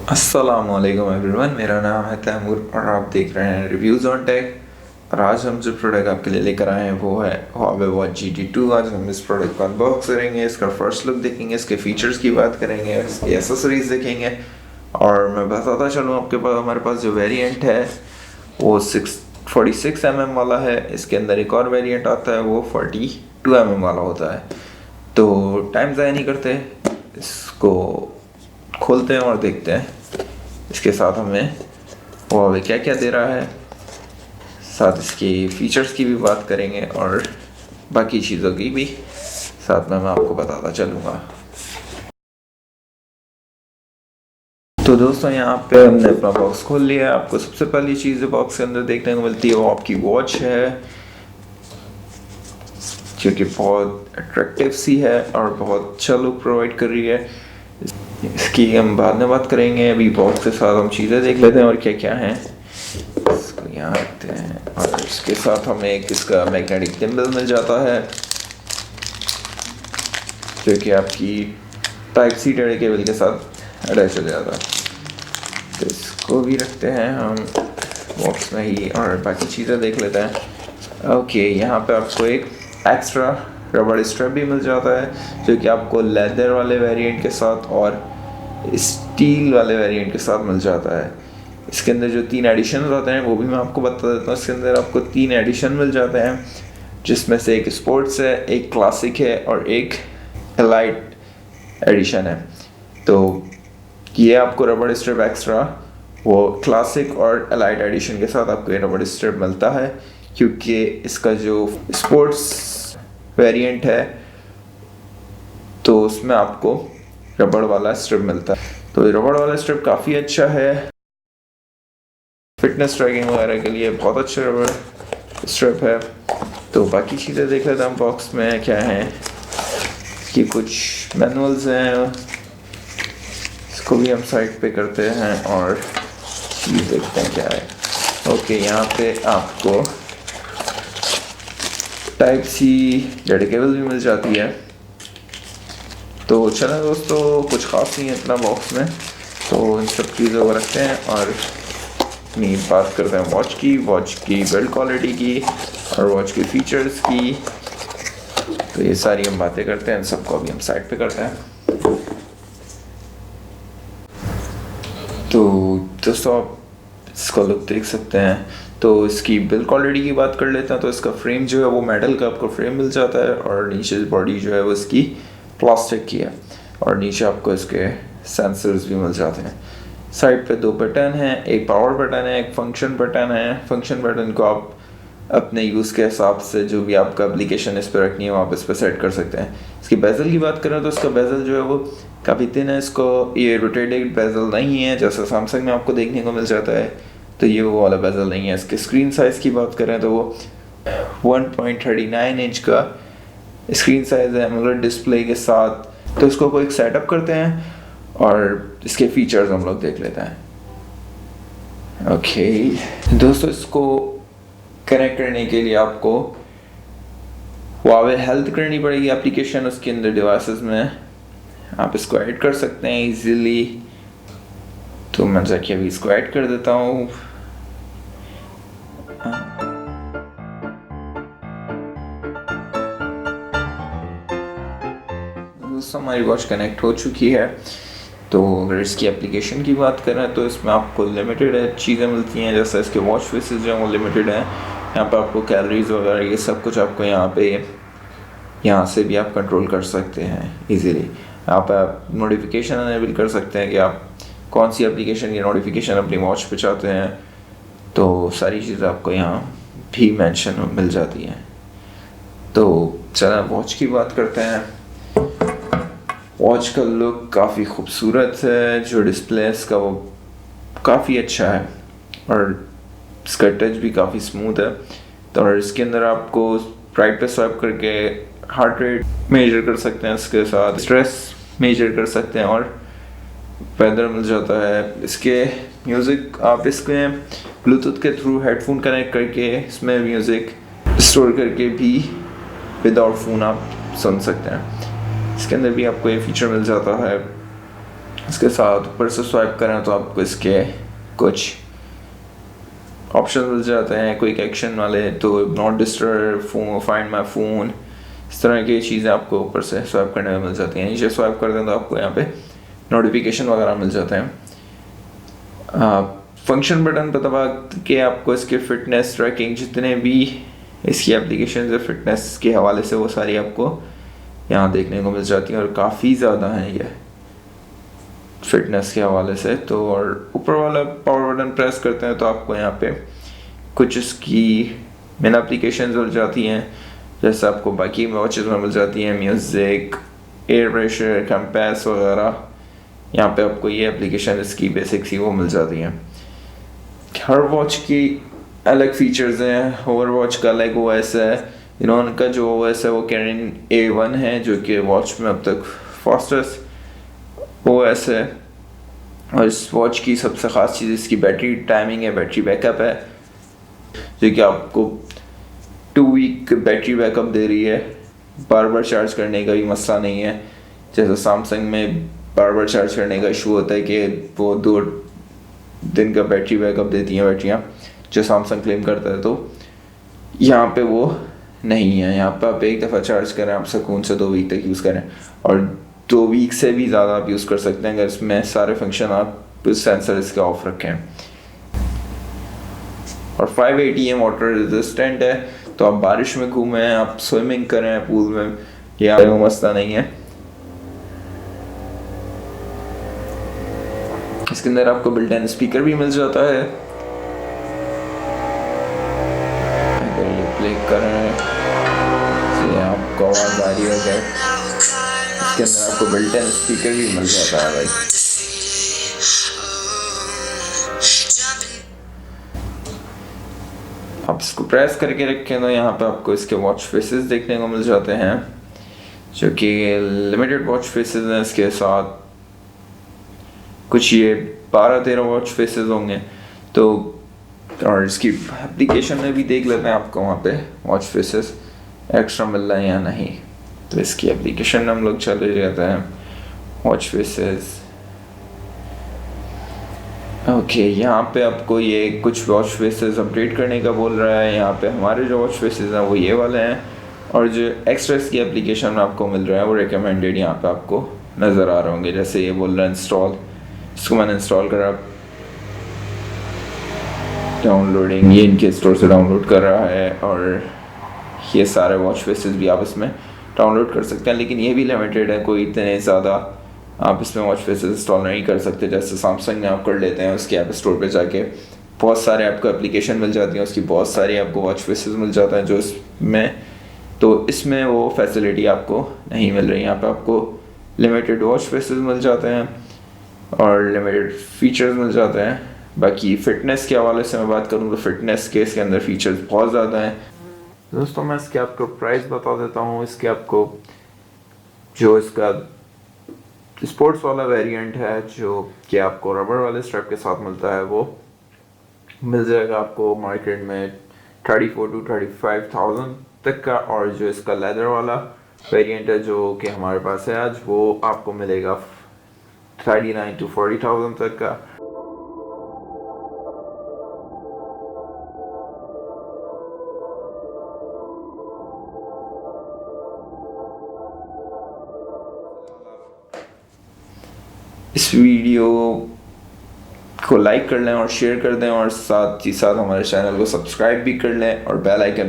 अस्सलाम-ओ-अलैकुम everyone, मेरा नाम है तैमूर और आप देख रहे हैं रिव्यूज़ ऑन टेक। और आज हम जो प्रोडक्ट आपके लिए लेकर आए हैं वो है Huawei Watch GT2। आज हम इस प्रोडक्ट को अनबॉक्स करेंगे, इसका फर्स्ट लुक देखेंगे, इसके फीचर्स की बात करेंगे, इसकी एसेसरीज देखेंगे। और मैं बताता चलूँ आपके पास हमारे पास जो वेरिएंट है वो 46 mm वाला है। इसके अंदर एक और वेरिएंट आता है वो 42 mm वाला होता है। तो टाइम ज़ाया नहीं करते, इसको खोलते हैं और देखते हैं इसके साथ हमें Huawei क्या क्या दे रहा है। साथ इसकी फीचर्स की भी बात करेंगे और बाकी चीज़ों की भी साथ में मैं आपको बताता चलूँगा। तो दोस्तों यहाँ पे हमने अपना बॉक्स खोल लिया है। आपको सबसे पहली चीज़ जो बॉक्स के अंदर देखने को मिलती है वो आपकी वॉच है, जो कि बहुत अट्रैक्टिव सी है और बहुत अच्छा लुक प्रोवाइड कर रही है। इसकी हम बाद में बात करेंगे, अभी बॉक्स के साथ हम चीज़ें देख लेते हैं और क्या क्या हैं। इसको यहाँ रखते हैं और इसके साथ हमें एक इसका मैग्नेटिक डिम्बल मिल जाता है जो कि आपकी टाइप सी टेढ़े केबल के साथ अटैच हो जाता है। तो इसको भी रखते हैं हम बॉक्स में ही और बाकी चीज़ें देख लेते हैं। ओके, यहाँ पे आपको एक एक्स्ट्रा रबड़ स्ट्रैप भी मिल जाता है जो कि आपको लेदर वाले वेरिएंट के साथ और स्टील वाले वेरिएंट के साथ मिल जाता है। इसके अंदर जो 3 एडिशन होते हैं वो भी मैं आपको बता देता हूँ। इसके अंदर आपको 3 एडिशन मिल जाते हैं, जिसमें से एक स्पोर्ट्स है, एक क्लासिक है और एक एलाइट एडिशन है। तो ये आपको रबड़ स्ट्रिप एक्स्ट्रा वो क्लासिक और एलाइट एडिशन के साथ आपको ये रबड़ स्ट्रिप मिलता है, क्योंकि इसका जो स्पोर्ट्स वेरिएंट है तो उसमें आपको रबड़ वाला स्ट्रिप मिलता है। तो रबड़ वाला स्ट्रिप काफ़ी अच्छा है, फिटनेस ट्रैकिंग वगैरह के लिए बहुत अच्छा रबड़ स्ट्रिप है। तो बाकी चीज़ें देख लेते हैं हम बॉक्स में क्या है कि कुछ मैनुअल्स हैं, इसको भी हम साइड पे करते हैं और चीज़ देखते हैं क्या है। ओके, यहाँ पे आपको टाइप सी डेड केबल भी मिल जाती है। तो चलें दोस्तों, कुछ खास नहीं है इतना बॉक्स में, तो इन सब चीज़ों को रखते हैं और अपनी बात करते हैं वॉच की बिल्ड क्वालिटी की और वॉच के फीचर्स की। तो ये सारी हम बातें करते हैं, इन सबको अभी हम साइड पे करते हैं। तो दोस्तों आप इसका लुक देख सकते हैं। तो इसकी बिल्ड क्वालिटी की बात कर लेते हैं। तो इसका फ्रेम जो है वो मेटल का आपको फ्रेम मिल जाता है और नीचे बॉडी जो है वो इसकी प्लास्टिक की है और नीचे आपको इसके सेंसर्स भी मिल जाते हैं। साइड पे 2 बटन हैं, एक पावर बटन है, एक फंक्शन बटन है। फंक्शन बटन को आप अपने यूज़ के हिसाब से जो भी आपका एप्लीकेशन इस पर रखनी है आप इस पर सेट कर सकते हैं। इसकी बेजल की बात करें तो इसका बेजल जो है वो काफ़ी थिन है। इसको ये रोटेटेड बेजल नहीं है जैसा सैमसंग में आपको देखने को मिल जाता है, तो ये वो वाला बेजल नहीं है। इसके स्क्रीन साइज़ की बात करें तो वो 1.39 इंच का स्क्रीन साइज़ है एमोलेड डिस्प्ले के साथ। तो इसको कोई सेटअप करते हैं और इसके फीचर्स हम लोग देख लेते हैं। ओके दोस्तों, इसको कनेक्ट करने के लिए आपको Huawei हेल्थ करनी पड़ेगी एप्लीकेशन, उसके अंदर डिवाइसेस में आप इसको ऐड कर सकते हैं इजीली। तो मैं जाके अभी इसको ऐड कर देता हूँ। दोस्तों हमारी वॉच कनेक्ट हो चुकी है। तो अगर इसकी एप्लीकेशन की बात करें तो इसमें आपको लिमिटेड चीज़ें मिलती हैं, जैसे इसके वॉच फेसेस जो हैं वो लिमिटेड हैं। यहाँ पे आपको कैलोरीज वगैरह ये सब कुछ आपको यहाँ से भी आप कंट्रोल कर सकते हैं इजीली। आप नोटिफिकेशन अनेबल कर सकते हैं कि आप कौन सी एप्लीकेशन की नोटिफिकेशन अपनी वॉच पे चाहते हैं। तो सारी चीज़ें आपको यहाँ भी मेंशन मिल जाती हैं। तो चला वॉच की बात करते हैं। वॉच का लुक काफ़ी खूबसूरत है, जो डिस्प्ले इसका वो काफ़ी अच्छा है और इसका टच भी काफ़ी स्मूथ है। तो और इसके अंदर आपको राइट पे स्वाइप करके हार्ट रेट मेजर कर सकते हैं, इसके साथ स्ट्रेस मेजर कर सकते हैं और वेदर मिल जाता है। इसके म्यूज़िक आप इसके ब्लूटूथ के थ्रू हेडफोन कनेक्ट करके इसमें म्यूज़िक स्टोर करके भी विदाउट फ़ोन आप सुन सकते हैं। इसके अंदर भी आपको ये फीचर मिल जाता है इसके साथ ऊपर से स्वाइप करें तो आपको इसके कुछ ऑप्शन मिल जाते हैं, क्विक एक्शन वाले, तो not disturb, phone, find my phone, इस तरह की चीज़ें आपको ऊपर से स्वाइप करने में मिल जाती हैं। नीचे स्वाइप कर दें तो आपको यहाँ पे नोटिफिकेशन वगैरह मिल जाते हैं। फंक्शन बटन पर दबा के आपको इसके फिटनेस ट्रैकिंग जितने भी इसकी एप्लीकेशन है फिटनेस के हवाले से वो सारी आपको यहाँ देखने को मिल जाती हैं और काफ़ी ज़्यादा हैं ये फिटनेस के हवाले से। तो और ऊपर वाला पावर बटन प्रेस करते हैं तो आपको यहाँ पे कुछ इसकी मेन एप्लीकेशन मिल जाती हैं, जैसे आपको बाकी वॉचेस में मिल जाती हैं, म्यूज़िक, एयर प्रेशर, कंपास वगैरह। यहाँ पे आपको ये एप्लीकेशन इसकी बेसिक सी वो मिल जाती हैं। हर वॉच की अलग फीचर्स हैं। ओवर वॉच का अलग OS है, इन्होंने जो OS है वो कैरन A1 है, जो कि वॉच में अब तक फास्टेस्ट OS है। और इस वॉच की सबसे ख़ास चीज़ इसकी बैटरी टाइमिंग है, बैटरी बैकअप है, जो कि आपको 2 वीक बैटरी बैकअप दे रही है। बार बार चार्ज करने का भी मसला नहीं है, जैसे सैमसंग में बार बार चार्ज करने का इशू होता है कि वो 2 दिन का बैटरी बैकअप देती हैं बैटरियाँ, जो सैमसंग क्लेम करता है। तो यहाँ पे वो नहीं है, यहाँ पे आप एक दफ़ा चार्ज करें, आप सुकून से 2 वीक तक यूज़ करें, और 2 वीक से भी ज़्यादा आप यूज़ कर सकते हैं अगर इसमें सारे फंक्शन आप सेंसर इसके ऑफ रखें। और 5 ATM वाटर रेजिस्टेंट है, तो आप बारिश में घूमें, आप स्विमिंग करें पूल में, या वो मसला नहीं है। इसके अंदर आपको बिल्ट इन स्पीकर भी मिल जाता है, अगर ये प्ले करें तो आपको आवाज़ आ रही है। इसके अंदर आपको बिल्ट इन स्पीकर भी मिल जाता है भाई। आप इसको प्रेस करके रखें तो यहाँ पे आपको इसके वॉच फेसेस देखने को मिल जाते हैं, जो कि लिमिटेड वॉच फेसेस हैं। इसके साथ कुछ ये 12-13 वॉच फेसेस होंगे। तो और इसकी एप्लीकेशन में भी देख लेते हैं आपको वहाँ पे वॉच फेसेस एक्स्ट्रा मिल रहा है या नहीं। तो इसकी एप्लीकेशन में हम लोग चले जाते हैं, वॉच फेसेस। ओके, यहाँ पे आपको ये कुछ वॉच फेसेस अपडेट करने का बोल रहा है। यहाँ पे हमारे जो वॉच फेसेस हैं वो ये वाले हैं, और जो एक्स्ट्रा इसकी एप्लीकेशन में आपको मिल रहा है वो रिकमेंडेड यहाँ पे आपको नज़र आ रहे होंगे। जैसे ये बोल रहा है इंस्टॉल, इसको मैंने इंस्टॉल करा, डाउनलोडिंग, ये इनके स्टोर से डाउनलोड कर रहा है। और ये सारे वॉच फेसेस भी आप इसमें डाउनलोड कर सकते हैं, लेकिन ये भी लिमिटेड है, कोई इतने ज़्यादा आप इसमें वॉच फेसेस इंस्टॉल नहीं कर सकते जैसे सैमसंग में आप कर लेते हैं। उसके ऐप स्टोर पे जाके बहुत सारे आपको एप्लीकेशन मिल जाती हैं, उसकी बहुत सारी आपको वॉच फेसेस मिल जाता है जो इसमें, तो इसमें वो फैसिलिटी आपको नहीं मिल रही। यहाँ पे आपको लिमिटेड वॉच फेसेस मिल जाते हैं और लिमिटेड फीचर्स मिल जाते हैं। बाकी फ़िटनेस के हवाले से मैं बात करूँ तो फ़िटनेस के इसके अंदर फीचर्स बहुत ज़्यादा हैं। दोस्तों मैं इसके आपको प्राइस बता देता हूँ। इसके आपको जो इसका स्पोर्ट्स वाला वेरिएंट है, जो कि आपको रबर वाले स्ट्रैप के साथ मिलता है, वो मिल जाएगा आपको मार्केट में 34,000 to 35,000 तक का। और जो इसका लेदर वाला वेरिएंट है जो कि हमारे पास है आज, वो आपको मिलेगा 39,000 to 40,000 तक का। इस वीडियो को लाइक कर लें और शेयर कर दें, और साथ ही साथ हमारे चैनल को सब्सक्राइब भी कर लें और बेल आइकन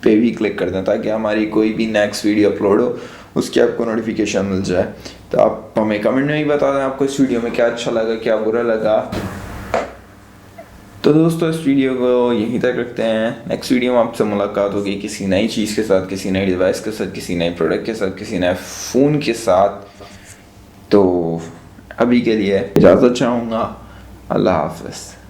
पे भी क्लिक कर दें, ताकि हमारी कोई भी नेक्स्ट वीडियो अपलोड हो उसकी आपको नोटिफिकेशन मिल जाए। तो आप हमें कमेंट में भी बता दें आपको इस वीडियो में क्या अच्छा लगा, क्या बुरा लगा। तो दोस्तों इस वीडियो को यहीं तक रखते हैं। नेक्स्ट वीडियो में आपसे मुलाकात होगी किसी नई चीज़ के साथ, किसी नई डिवाइस के साथ, किसी नए प्रोडक्ट के साथ, किसी नए फ़ोन के साथ। तो अभी के लिए इजाज़त चाहूँगा। अल्लाह हाफ़िज़।